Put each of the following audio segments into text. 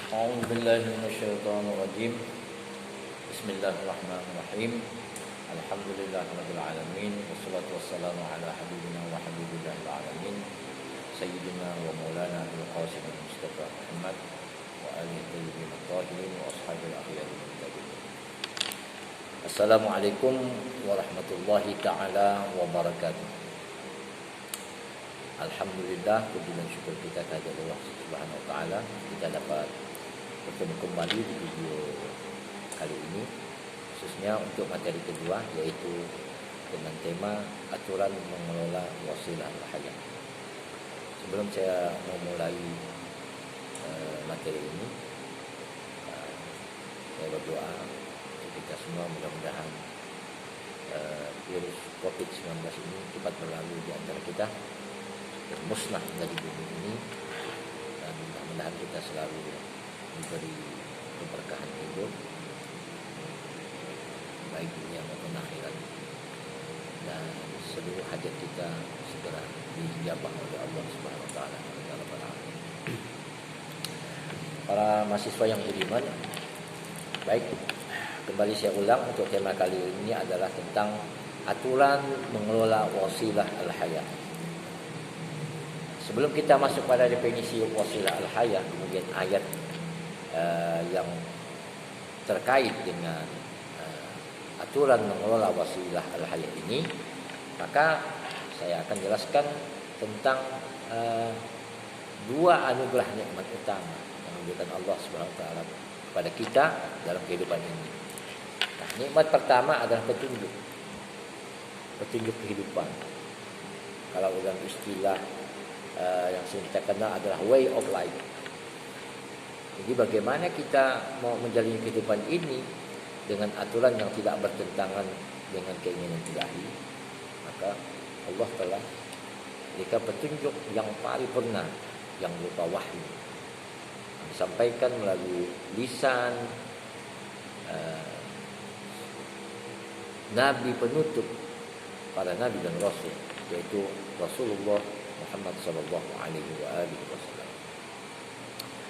أعوذ بالله من الشيطان الرجيم. بسم الله الرحمن الرحيم. الحمد لله رب العالمين، والصلاة والسلام على حبيبنا وحبيب الله العالمين سيدنا ومولانا أبي القاسم المصطفى محمد وآله الطيبين الطاهرين وأصحاب الأخيار المهتدين. السلام عليكم ورحمة الله تعالى وبركاته. Alhamdulillah, puji dan syukur kita kepada Allah Subhanahu wa taala, kita dapat bertemu kembali di video kali ini, khususnya untuk materi kedua, yaitu dengan tema aturan mengelola wasilah al-hayat. Sebelum saya memulai materi ini, saya berdoa untuk kita semua, mudah-mudahan virus COVID-19 ini cepat berlalu di antara kita dan musnah dari bumi ini, dan mudah-mudahan kita selalu diberi keberkahan hidup baik dunia maupun akhirat, dan seluruh hajat kita segera dijabah oleh Allah Subhanahu wa taala. Para mahasiswa yang beriman, baik, kembali saya ulang, untuk tema kali ini adalah tentang aturan mengelola wasilah al-hayat. Sebelum kita masuk pada definisi wasilah al-hayat, kemudian ayat yang terkait dengan aturan mengelola wasilah al-hayat ini, maka saya akan jelaskan tentang dua anugerah nikmat utama yang diberikan Allah Subhanahu wa taala kepada kita dalam kehidupan ini. Nah, nikmat pertama adalah petunjuk kehidupan. Kalau dalam istilah yang sering kita kenal adalah way of life. Jadi bagaimana kita mau menjalani kehidupan ini dengan aturan yang tidak bertentangan dengan keinginan ilahi, maka Allah telah berikan petunjuk yang paripurna yang berupa wahyu, yang disampaikan melalui lisan Nabi penutup, para Nabi dan Rasul, yaitu Rasulullah Muhammad sallallahu alaihi wasallam.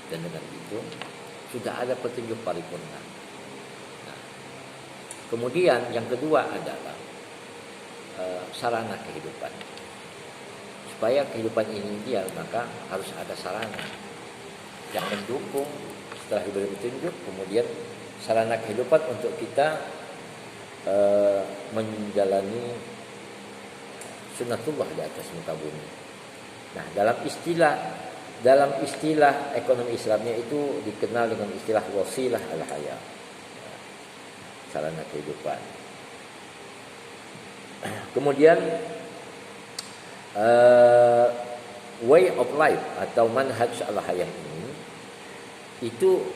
Dan dengan itu sudah ada petunjuk paripurna. Nah, kemudian yang kedua adalah sarana kehidupan. Supaya kehidupan ini ideal, maka harus ada sarana yang mendukung. Setelah diberi petunjuk, kemudian sarana kehidupan untuk kita menjalani sunnatullah di atas muka bumi. Nah, dalam istilah ekonomi Islamnya itu dikenal dengan istilah wasilah al-hayat, sarana kehidupan. Kemudian way of life atau manhaj al-hayat ini itu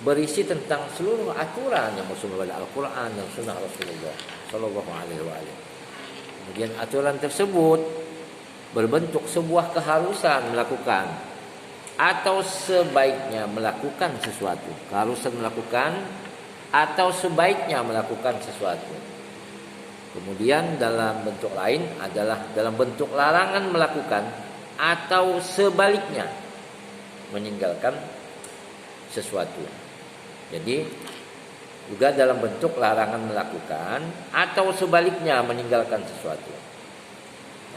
berisi tentang seluruh aturan yang bersumber dari Al-Quran dan Sunnah Rasulullah Sallallahu Alaihi Wasallam. Kemudian aturan tersebut berbentuk sebuah keharusan melakukan atau sebaiknya melakukan sesuatu. Keharusan melakukan atau sebaiknya melakukan sesuatu. Kemudian dalam bentuk lain adalah dalam bentuk larangan melakukan atau sebaliknya meninggalkan sesuatu. Jadi juga dalam bentuk larangan melakukan atau sebaliknya meninggalkan sesuatu.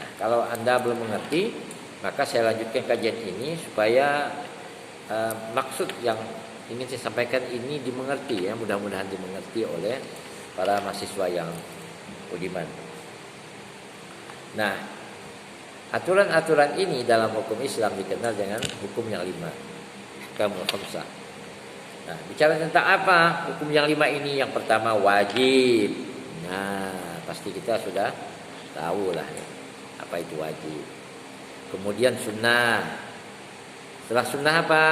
Nah, kalau Anda belum mengerti, maka saya lanjutkan kajian ini supaya maksud yang ingin saya sampaikan ini dimengerti, ya, mudah-mudahan dimengerti oleh para mahasiswa yang budiman. Nah, aturan-aturan ini dalam hukum Islam dikenal dengan hukum yang 5, ahkamul khamsah. Nah, bicara tentang apa hukum yang 5 ini? Yang pertama wajib. Nah, pasti kita sudah tahu lah, ya, apa itu wajib. Kemudian sunnah. Setelah sunnah apa?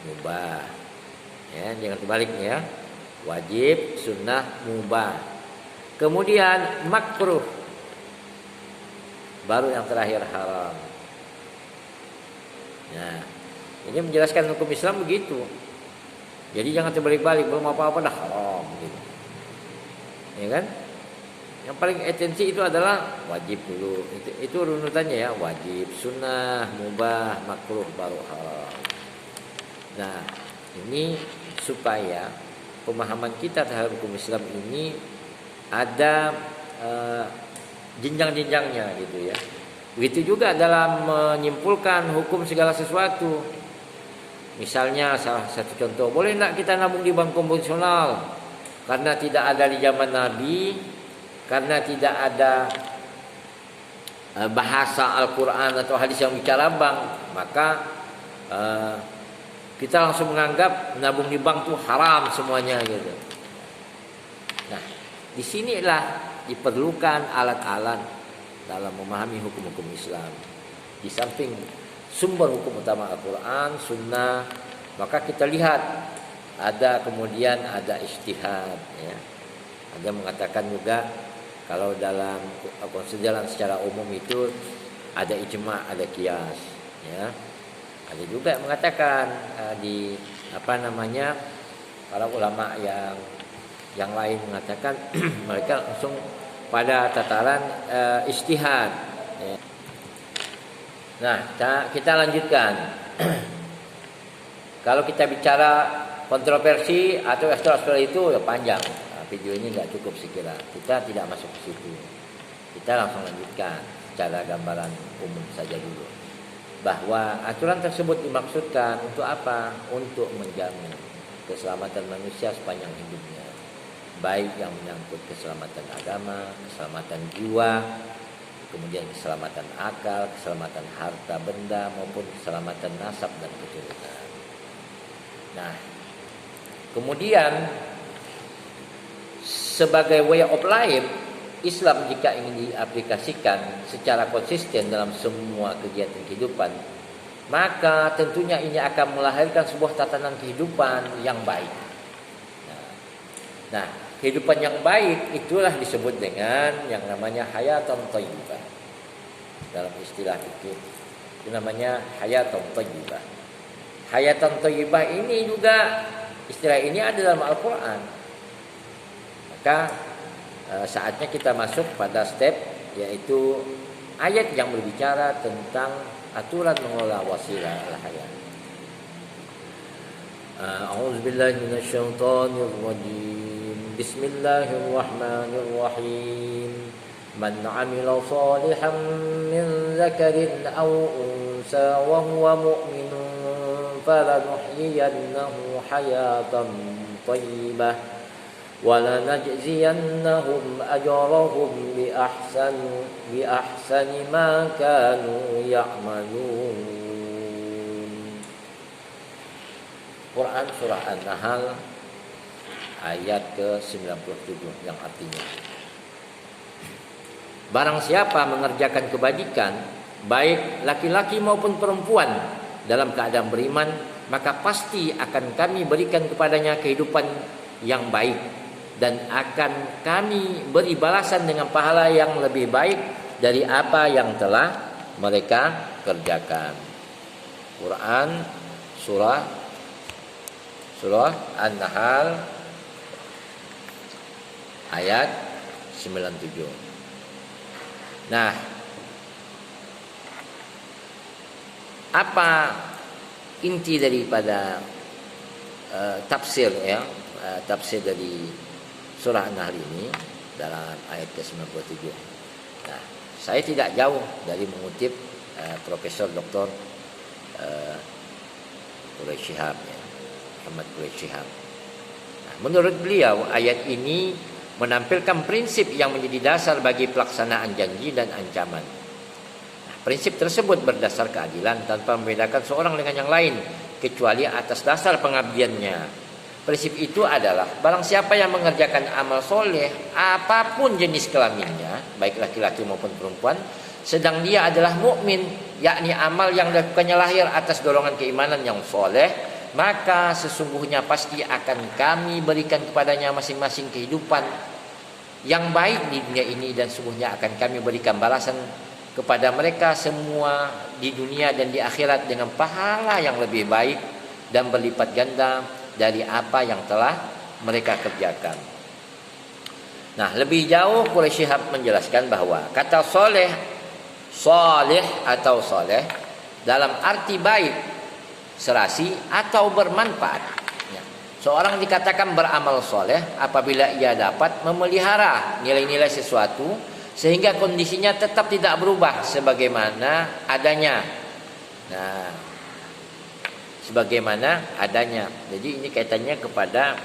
Mubah. Ya, jangan terbalik ya. Wajib, sunnah, mubah. Kemudian makruh. Baru yang terakhir haram. Nah, ini menjelaskan hukum Islam begitu. Jadi jangan terbalik-balik, belum apa-apa dah haram gitu. Ya kan? Yang paling esensi itu adalah wajib dulu. Itu runutannya ya, wajib, sunnah, mubah, makruh, baru haram. Nah, ini supaya pemahaman kita terhadap hukum Islam ini ada jenjang-jenjangnya gitu ya. Begitu juga dalam menyimpulkan hukum segala sesuatu. Misalnya salah satu contoh, boleh enggak kita nabung di bank konvensional? Karena tidak ada di zaman Nabi, karena tidak ada bahasa Al-Quran atau hadis yang bicara bank, maka kita langsung menganggap nabung di bank itu haram semuanya gitu. Nah, disinilah diperlukan alat-alat dalam memahami hukum-hukum Islam. Di samping sumber hukum utama Al-Quran, Sunnah, maka kita lihat kemudian ada ijtihad ya. Ada mengatakan juga kalau dalam konsideran secara umum itu ada ijma', ada qiyas ya. Ada juga yang mengatakan para ulama yang lain mengatakan mereka langsung pada tataran ijtihad ya. Nah, kita lanjutkan. Kalau kita bicara kontroversi atau ekstrakul itu ya panjang. Nah, video ini nggak cukup sih kira. Kita tidak masuk ke situ. Kita langsung lanjutkan secara gambaran umum saja dulu. Bahwa aturan tersebut dimaksudkan untuk apa? Untuk menjamin keselamatan manusia sepanjang hidupnya. Baik yang menyangkut keselamatan agama, keselamatan jiwa, kemudian keselamatan akal, keselamatan harta benda maupun keselamatan nasab dan keturunan. Nah, kemudian sebagai way of life, Islam jika ingin diaplikasikan secara konsisten dalam semua kegiatan kehidupan, maka tentunya ini akan melahirkan sebuah tatanan kehidupan yang baik. Nah, kehidupan yang baik itulah disebut dengan yang namanya hayatan thayyibah. Dalam istilah fikih itu namanya hayatan thayyibah. Hayatan thayyibah ini juga istilah ini ada dalam Al-Qur'an. Maka saatnya kita masuk pada step yaitu ayat yang berbicara tentang aturan mengelola wasilah al-hayat. A'udzubillahi minasyaitonir rajim. Bismillahirrahmanirrahim. Man 'amila shalihan min dzakarin aw unsa wa huwa mu'minun falanuhyiyannahu hayatan thayyibah wa lanajziyannahum ajrahum bi ahsani ma kanu ya'malun. Quran surah An-Nahl ayat ke-97 yang artinya barang siapa mengerjakan kebajikan baik laki-laki maupun perempuan dalam keadaan beriman, maka pasti akan kami berikan kepadanya kehidupan yang baik dan akan kami beri balasan dengan pahala yang lebih baik dari apa yang telah mereka kerjakan. Quran surah An-Nahl ayat 97. Nah, apa inti daripada tafsir tafsir dari surah An-Nahl ini dalam ayat ke-97. Nah, saya tidak jauh dari mengutip Profesor Dr. Quraish Shihab Muhammad Quraish Shihab. Nah, menurut beliau ayat ini menampilkan prinsip yang menjadi dasar bagi pelaksanaan janji dan ancaman. Nah, prinsip tersebut berdasar keadilan tanpa membedakan seorang dengan yang lain kecuali atas dasar pengabdiannya. Prinsip itu adalah barang siapa yang mengerjakan amal soleh apapun jenis kelaminnya, baik laki-laki maupun perempuan, sedang dia adalah mukmin, yakni amal yang dilakukannya lahir atas dorongan keimanan yang soleh, maka sesungguhnya pasti akan kami berikan kepadanya masing-masing kehidupan yang baik di dunia ini, dan sesungguhnya akan kami berikan balasan kepada mereka semua di dunia dan di akhirat dengan pahala yang lebih baik dan berlipat ganda dari apa yang telah mereka kerjakan. Nah, lebih jauh Quraish Shihab menjelaskan bahwa kata soleh atau soleh dalam arti baik serasi atau bermanfaat. Ya. Seorang dikatakan beramal soleh apabila ia dapat memelihara nilai-nilai sesuatu sehingga kondisinya tetap tidak berubah sebagaimana adanya. Nah, sebagaimana adanya. Jadi ini kaitannya kepada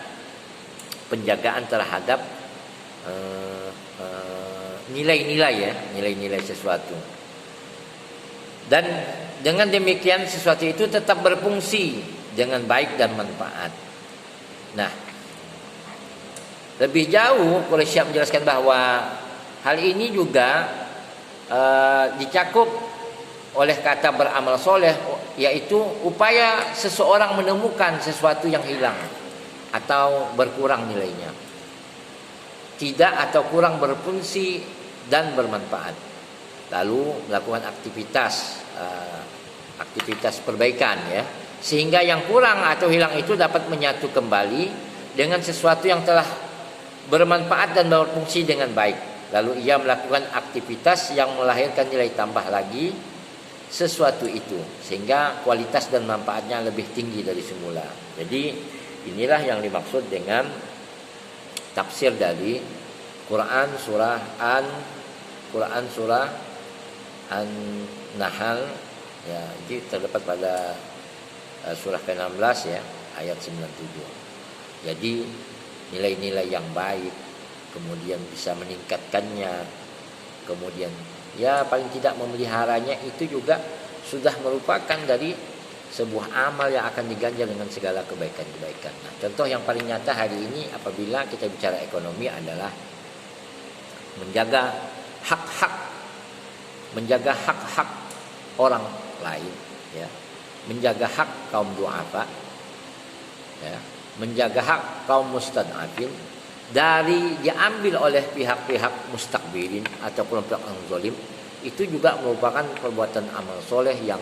penjagaan terhadap nilai-nilai ya, nilai-nilai sesuatu. Dan dengan demikian sesuatu itu tetap berfungsi dengan baik dan manfaat. Nah, lebih jauh Quraisy Syekh menjelaskan bahwa hal ini juga dicakup oleh kata beramal soleh, yaitu upaya seseorang menemukan sesuatu yang hilang atau berkurang nilainya, tidak atau kurang berfungsi dan bermanfaat, lalu melakukan aktivitas perbaikan ya, sehingga yang kurang atau hilang itu dapat menyatu kembali dengan sesuatu yang telah bermanfaat dan berfungsi dengan baik. Lalu ia melakukan aktivitas yang melahirkan nilai tambah lagi sesuatu itu, sehingga kualitas dan manfaatnya lebih tinggi dari semula. Jadi inilah yang dimaksud dengan tafsir dari Quran surah An-Nahl ya, ini terdapat pada surah ke-16 ya, ayat 97. Jadi nilai-nilai yang baik, kemudian bisa meningkatkannya, kemudian ya paling tidak memeliharanya, itu juga sudah merupakan dari sebuah amal yang akan diganjar dengan segala kebaikan-kebaikan. Nah, contoh yang paling nyata hari ini apabila kita bicara ekonomi adalah menjaga hak-hak orang lain ya, menjaga hak kaum du'afa ya, menjaga hak kaum mustad'afin dari diambil oleh pihak-pihak mustakbirin atau kelompok yang zalim. Itu juga merupakan perbuatan amal soleh yang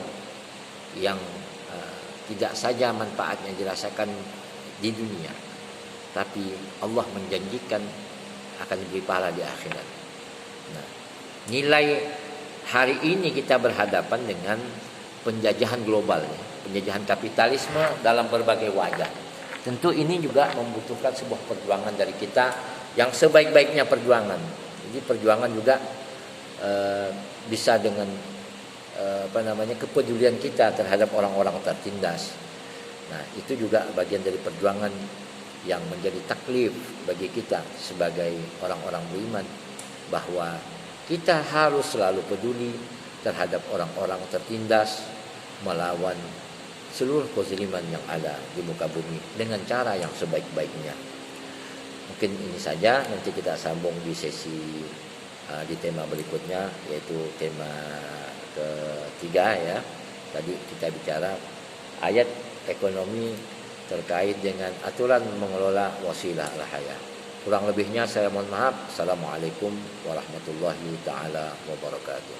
tidak saja manfaatnya dirasakan di dunia, tapi Allah menjanjikan akan diberi pahala di akhirat. Nah, nilai hari ini kita berhadapan dengan penjajahan global ya, penjajahan kapitalisme dalam berbagai wajah. Tentu ini juga membutuhkan sebuah perjuangan dari kita yang sebaik-baiknya perjuangan. Jadi perjuangan juga bisa dengan kepedulian kita terhadap orang-orang tertindas. Nah, itu juga bagian dari perjuangan yang menjadi taklif bagi kita sebagai orang-orang beriman, bahwa kita harus selalu peduli terhadap orang-orang tertindas, melawan seluruh kezaliman yang ada di muka bumi dengan cara yang sebaik-baiknya. Mungkin ini saja, nanti kita sambung di sesi di tema berikutnya, yaitu tema ketiga ya. Tadi kita bicara ayat ekonomi terkait dengan aturan mengelola wasilah al-hayah. Kurang lebihnya saya mohon maaf. Assalamualaikum warahmatullahi taala wabarakatuh.